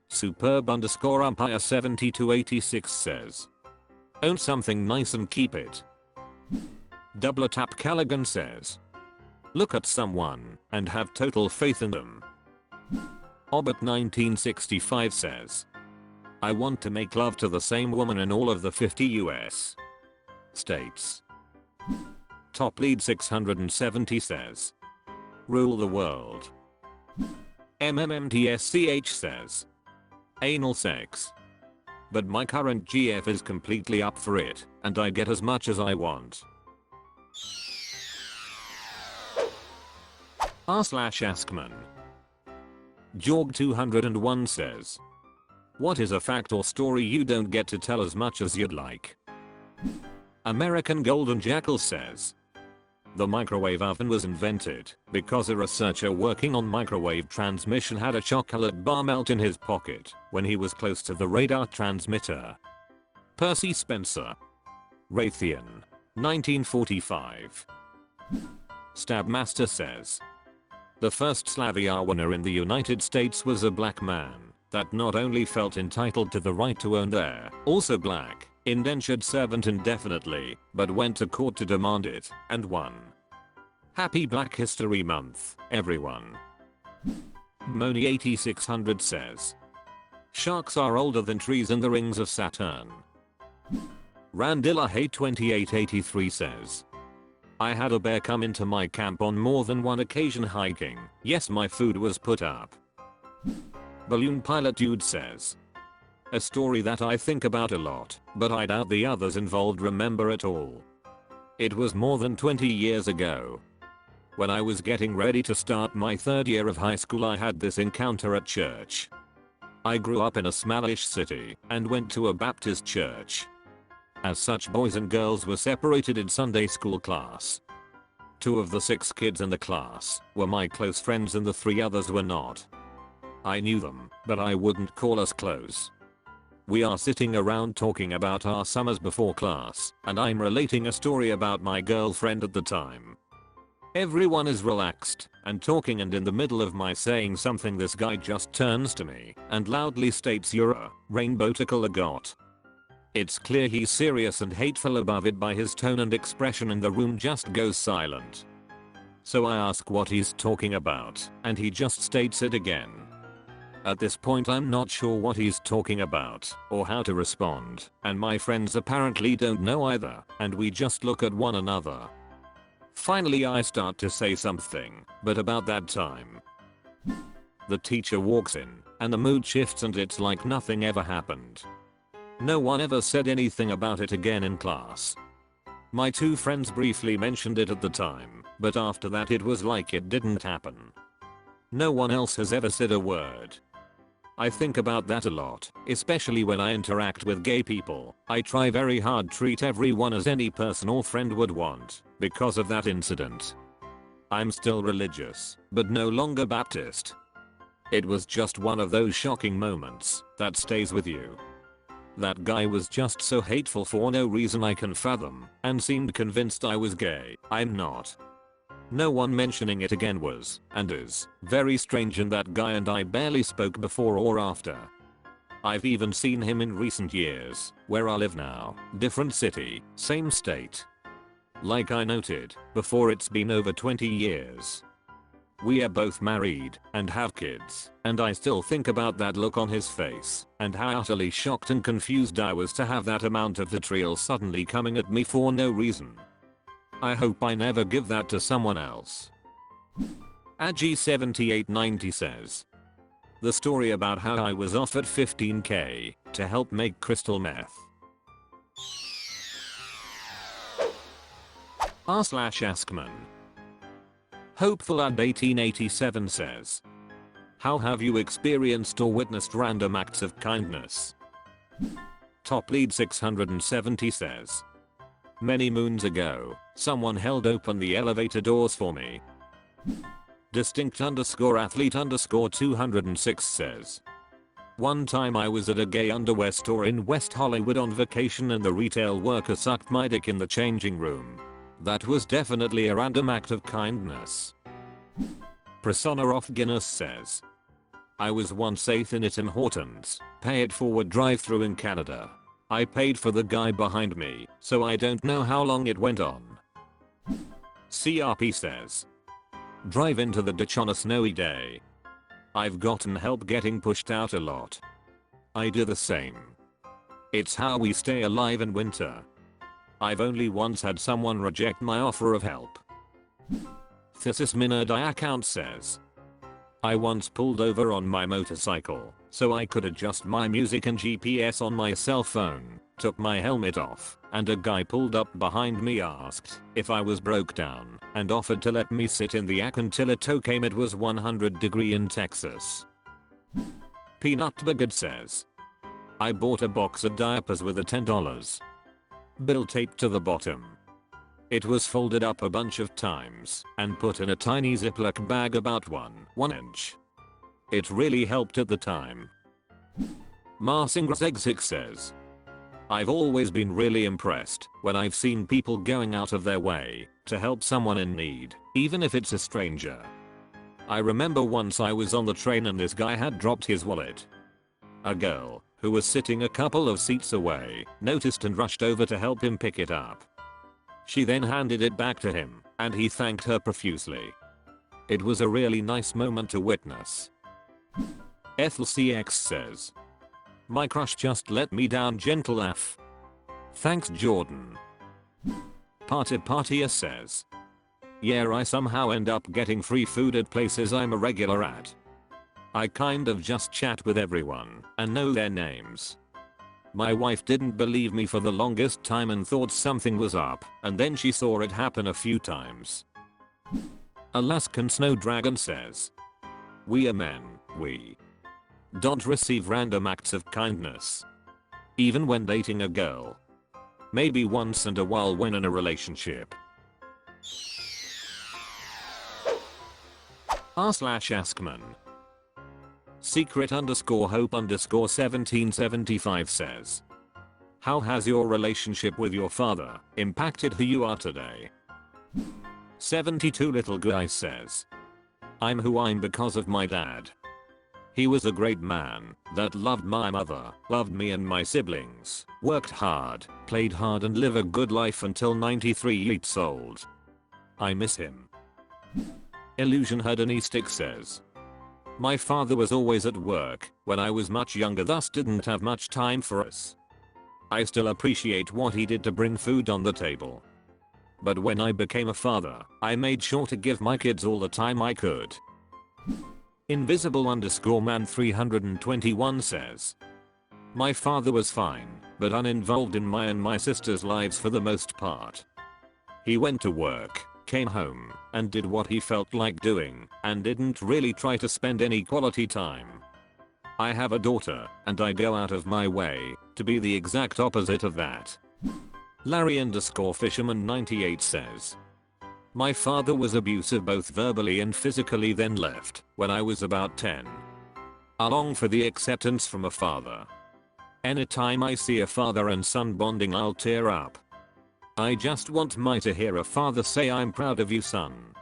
Superb underscore umpire 7286 says, own something nice and keep it. Double tap Callaghan says, look at someone and have total faith in them. Orbit 1965 says, I want to make love to the same woman in all of the 50 US states. Top lead 670 says, rule the world. MMMTSCH says, anal sex. But my current GF is completely up for it, and I get as much as I want. r/AskMen. Jorg 201 says, what is a fact or story you don't get to tell as much as you'd like? American Golden Jackal says, the microwave oven was invented because a researcher working on microwave transmission had a chocolate bar melt in his pocket when he was close to the radar transmitter. Percy Spencer. Raytheon. 1945. Stabmaster says, the first Slaviar winner in the United States was a black man that not only felt entitled to the right to own their, also black, indentured servant indefinitely, but went to court to demand it, and won. Happy Black History Month, everyone. Moni 8600 says, sharks are older than trees in the rings of Saturn. Randilla Hay 2883 says, I had a bear come into my camp on more than one occasion hiking. Yes, my food was put up. Balloon Pilot Dude says, a story that I think about a lot, but I doubt the others involved remember at all. It was more than 20 years ago. When I was getting ready to start my third year of high school, I had this encounter at church. I grew up in a smallish city and went to a Baptist church. As such, boys and girls were separated in Sunday school class. 2 of the 6 kids in the class were my close friends and the 3 others were not. I knew them, but I wouldn't call us close. We are sitting around talking about our summers before class, and I'm relating a story about my girlfriend at the time. Everyone is relaxed and talking, and in the middle of my saying something, this guy just turns to me and loudly states, you're a rainbow-tickle got. It's clear he's serious and hateful above it by his tone and expression, and the room just goes silent. So I ask what he's talking about, and he just states it again. At this point I'm not sure what he's talking about or how to respond, and my friends apparently don't know either, and we just look at one another. Finally I start to say something, but about that time, the teacher walks in, and the mood shifts and it's like nothing ever happened. No one ever said anything about it again in class. My 2 friends briefly mentioned it at the time, but after that it was like it didn't happen. No one else has ever said a word. I think about that a lot, especially when I interact with gay people. I try very hard to treat everyone as any person or friend would want, because of that incident. I'm still religious, but no longer Baptist. It was just one of those shocking moments that stays with you. That guy was just so hateful for no reason I can fathom, and seemed convinced I was gay. I'm not. No one mentioning it again was, and is, very strange, and that guy and I barely spoke before or after. I've even seen him in recent years, where I live now, different city, same state. Like I noted before, it's been over 20 years. We are both married and have kids, and I still think about that look on his face and how utterly shocked and confused I was to have that amount of vitriol suddenly coming at me for no reason. I hope I never give that to someone else. Agi7890 says, the story about how I was offered $15k to help make crystal meth. r/AskMen. Hopeful@1887 says, how have you experienced or witnessed random acts of kindness? Top lead 670 says, Many moons ago, someone held open the elevator doors for me. Distinct_athlete_206 says. One time I was at a gay underwear store in West Hollywood on vacation and the retail worker sucked my dick in the changing room. That was definitely a random act of kindness. Persona of Guinness says. I was once 8th in Tim Hortons, pay it forward drive-thru in Canada. I paid for the guy behind me, so I don't know how long it went on. CRP says. Drive into the ditch on a snowy day. I've gotten help getting pushed out a lot. I do the same. It's how we stay alive in winter. I've only once had someone reject my offer of help. Thesis Minerdie account says. I once pulled over on my motorcycle so I could adjust my music and GPS on my cell phone, took my helmet off, and a guy pulled up behind me, asked if I was broke down, and offered to let me sit in the yak until a tow came. It was 100° in Texas. Peanut Bugad says. I bought a box of diapers with a $10 bill taped to the bottom. It was folded up a bunch of times and put in a tiny Ziploc bag about 1 inch. It really helped at the time. Marsingrazeg6 says. I've always been really impressed when I've seen people going out of their way to help someone in need, even if it's a stranger. I remember once I was on the train and this guy had dropped his wallet. A girl, who was sitting a couple of seats away, noticed and rushed over to help him pick it up. She then handed it back to him, and he thanked her profusely. It was a really nice moment to witness. EthelCX says. My crush just let me down, gentle laugh. Thanks Jordan. Partia says. Yeah, I somehow end up getting free food at places I'm a regular at. I kind of just chat with everyone and know their names. My wife didn't believe me for the longest time and thought something was up, and then she saw it happen a few times. Alaskan Snow Dragon says. We are men, we don't receive random acts of kindness. Even when dating a girl. Maybe once in a while when in a relationship. r/AskMen. Secret_hope_1775 says. How has your relationship with your father impacted who you are today? 72 Little Guy says. I'm who I'm because of my dad. He was a great man that loved my mother, loved me and my siblings, worked hard, played hard and lived a good life until 93 years old. I miss him. Illusion Hedonistic says. My father was always at work when I was much younger, thus didn't have much time for us. I still appreciate what he did to bring food on the table. But when I became a father, I made sure to give my kids all the time I could. Invisible_man 321 says. My father was fine, but uninvolved in my and my sister's lives for the most part. He went to work, came home, and did what he felt like doing, and didn't really try to spend any quality time. I have a daughter, and I go out of my way to be the exact opposite of that. Larry_fisherman 98 says. My father was abusive both verbally and physically, then left when I was about 10. I long for the acceptance from a father. Anytime I see a father and son bonding, I'll tear up. I just want to hear a father say, I'm proud of you, son.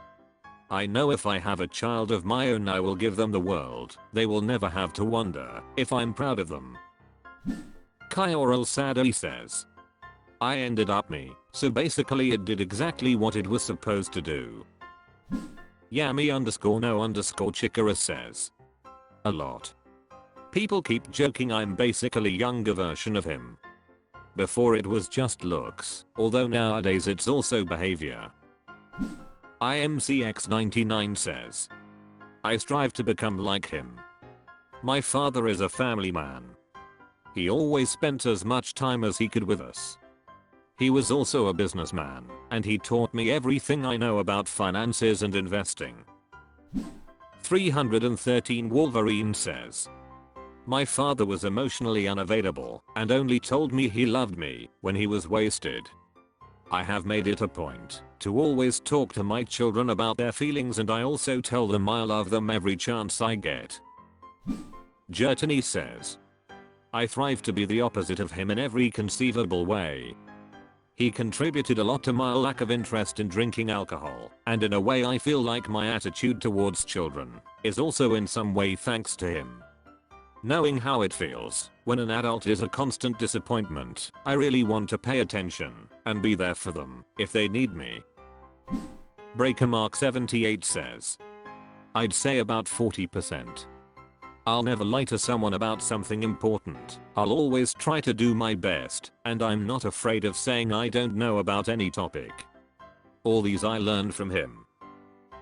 I know if I have a child of my own, I will give them the world. They will never have to wonder if I'm proud of them. Kyoral Sadie says. I ended up me, so basically it did exactly what it was supposed to do. Yami_no_Chikara says. A lot. People keep joking I'm basically younger version of him. Before it was just looks, although nowadays it's also behavior. IMCX99 says. I strive to become like him. My father is a family man. He always spent as much time as he could with us. He was also a businessman, and he taught me everything I know about finances and investing. 313 Wolverine says. My father was emotionally unavailable and only told me he loved me when he was wasted. I have made it a point to always talk to my children about their feelings, and I also tell them I love them every chance I get. Jertany says, I thrive to be the opposite of him in every conceivable way. He contributed a lot to my lack of interest in drinking alcohol, and in a way I feel like my attitude towards children is also in some way thanks to him. Knowing how it feels when an adult is a constant disappointment, I really want to pay attention and be there for them if they need me. Breakermark78 says, I'd say about 40%. I'll never lie to someone about something important. I'll always try to do my best, and I'm not afraid of saying I don't know about any topic. All these I learned from him.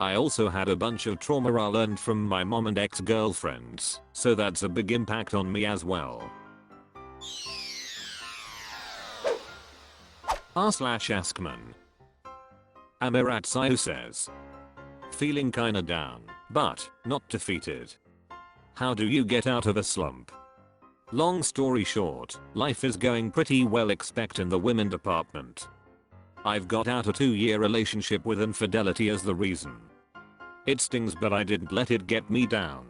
I also had a bunch of trauma I learned from my mom and ex-girlfriends, so that's a big impact on me as well. r/AskMen. Amirat Sayo says, feeling kinda down, but not defeated. How do you get out of a slump? Long story short, life is going pretty well except in the women department. I've got out a 2-year relationship with infidelity as the reason. It stings, but I didn't let it get me down.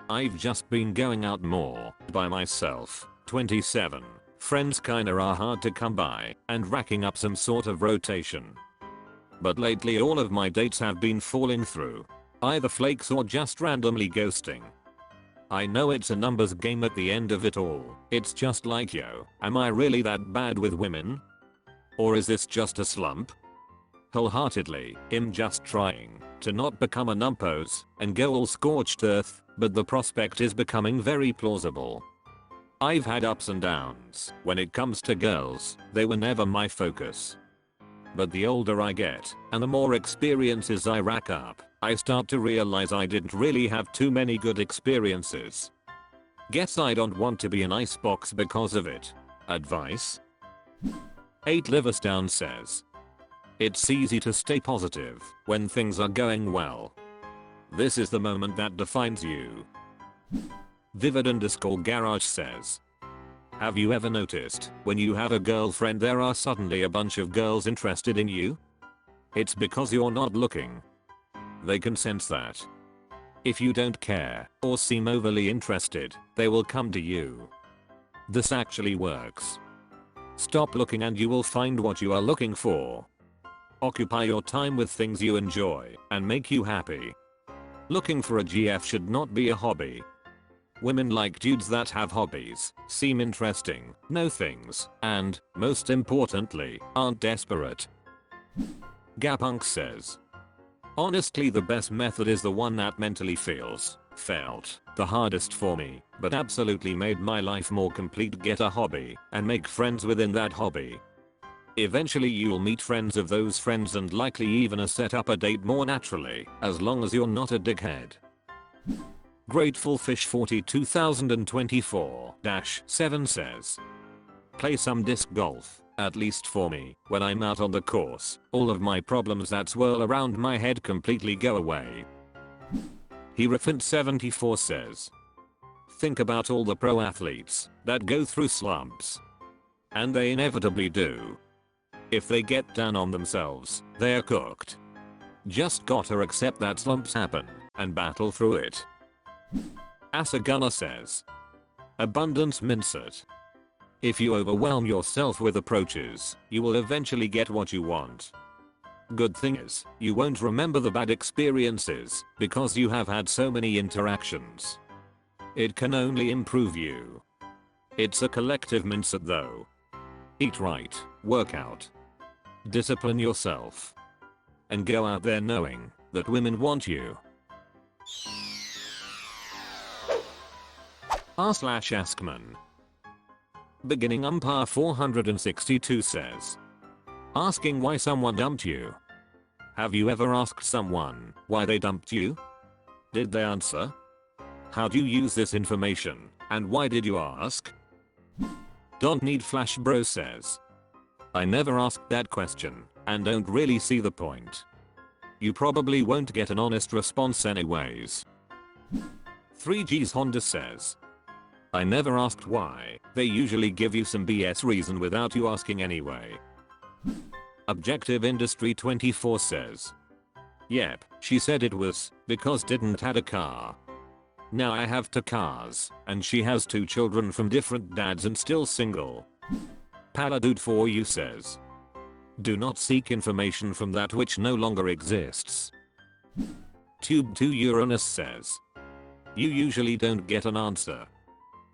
I've just been going out more by myself, 27. Friends kinda are hard to come by, and racking up some sort of rotation. But lately all of my dates have been falling through. Either flakes or just randomly ghosting. I know it's a numbers game at the end of it all. It's just like, yo, am I really that bad with women? Or is this just a slump? Wholeheartedly, I'm just trying to not become a numpose and go all scorched earth, but the prospect is becoming very plausible. I've had ups and downs when it comes to girls, they were never my focus. But the older I get, and the more experiences I rack up, I start to realize I didn't really have too many good experiences. Guess I don't want to be an icebox because of it. Advice? 8 Liverstown says, it's easy to stay positive when things are going well. This is the moment that defines you. Vivid_garage says, have you ever noticed when you have a girlfriend there are suddenly a bunch of girls interested in you? It's because you're not looking. They can sense that. If you don't care or seem overly interested, they will come to you. This actually works. Stop looking and you will find what you are looking for. Occupy your time with things you enjoy and make you happy. Looking for a GF should not be a hobby. Women like dudes that have hobbies, seem interesting, know things, and, most importantly, aren't desperate. Gapunk says, honestly the best method is the one that mentally felt the hardest for me, but absolutely made my life more complete. Get a hobby, and make friends within that hobby. Eventually you'll meet friends of those friends and likely even set up a date more naturally, as long as you're not a dickhead. Grateful Fish 42024-7 says, play some disc golf, at least for me. When I'm out on the course, all of my problems that swirl around my head completely go away. Herefant74 says, think about all the pro athletes that go through slumps. And they inevitably do. If they get down on themselves, they're cooked. Just gotta accept that slumps happen and battle through it. Asagana says, abundance mindset. If you overwhelm yourself with approaches, you will eventually get what you want. Good thing is, you won't remember the bad experiences because you have had so many interactions. It can only improve you. It's a collective mindset though. Eat right, work out, discipline yourself, and go out there knowing that women want you. r/AskMen. Beginning umpire 462 says, asking why someone dumped you. Have you ever asked someone why they dumped you? Did they answer? How do you use this information, and why did you ask? Don't Need Flash Bro says, I never asked that question, and don't really see the point. You probably won't get an honest response anyways. 3G's Honda says, I never asked why, they usually give you some BS reason without you asking anyway. Objective Industry 24 says. Yep, she said it was because didn't had a car. Now I have 2 cars, and she has 2 children from different dads and still single. Paladude for you says. Do not seek information from that which no longer exists. Tube 2 Uranus says. You usually don't get an answer.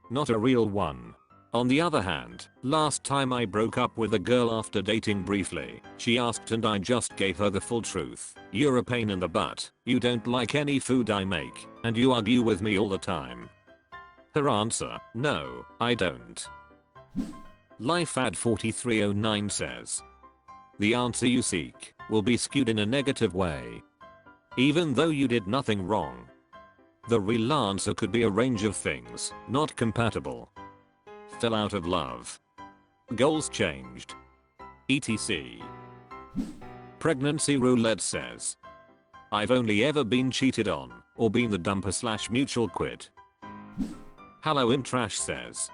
Not a real one. On the other hand, last time I broke up with a girl after dating briefly, she asked and I just gave her the full truth. You're a pain in the butt, you don't like any food I make, and you argue with me all the time. Her answer, no, I don't. LifeAd4309 says. The answer you seek will be skewed in a negative way. Even though you did nothing wrong. The real answer could be a range of things, not compatible. Fell out of love. Goals changed. etc. Pregnancy roulette says. I've only ever been cheated on, or been the dumper/mutual quit. Hello Imtrash says.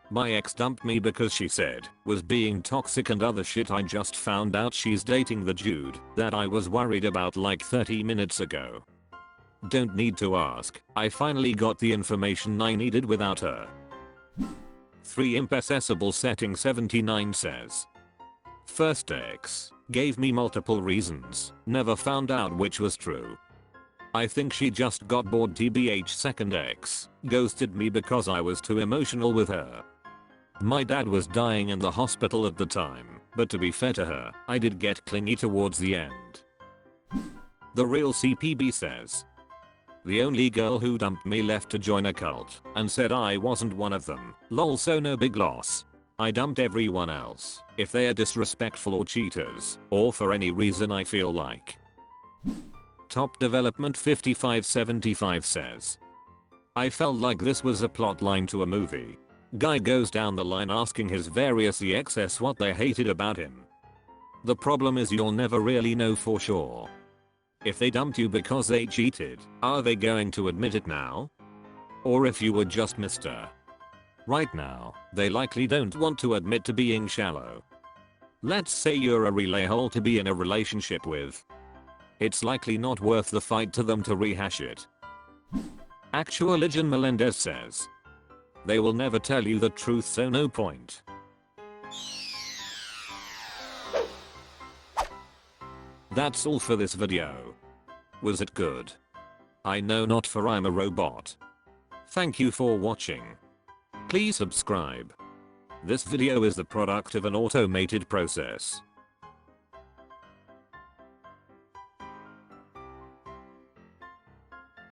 My ex dumped me because she said was being toxic and other shit. I just found out she's dating the dude that I was worried about like 30 minutes ago. Don't need to ask, I finally got the information I needed without her. 3 Impossible Setting 79 says. First ex gave me multiple reasons, never found out which was true. I think she just got bored. TBH second ex ghosted me because I was too emotional with her. My dad was dying in the hospital at the time, but to be fair to her, I did get clingy towards the end. The real CPB says. The only girl who dumped me left to join a cult and said I wasn't one of them. Lol, so no big loss. I dumped everyone else if they are disrespectful or cheaters or for any reason I feel like. Top Development 5575 says. I felt like this was a plot line to a movie. Guy goes down the line asking his various exes what they hated about him. The problem is you'll never really know for sure. If they dumped you because they cheated, are they going to admit it now? Or if you were just Mr. Right now, they likely don't want to admit to being shallow. Let's say you're a relay hole to be in a relationship with. It's likely not worth the fight to them to rehash it. Actualigen Melendez says. They will never tell you the truth, so no point. That's all for this video. Was it good? I know not, for I'm a robot. Thank you for watching. Please subscribe. This video is the product of an automated process.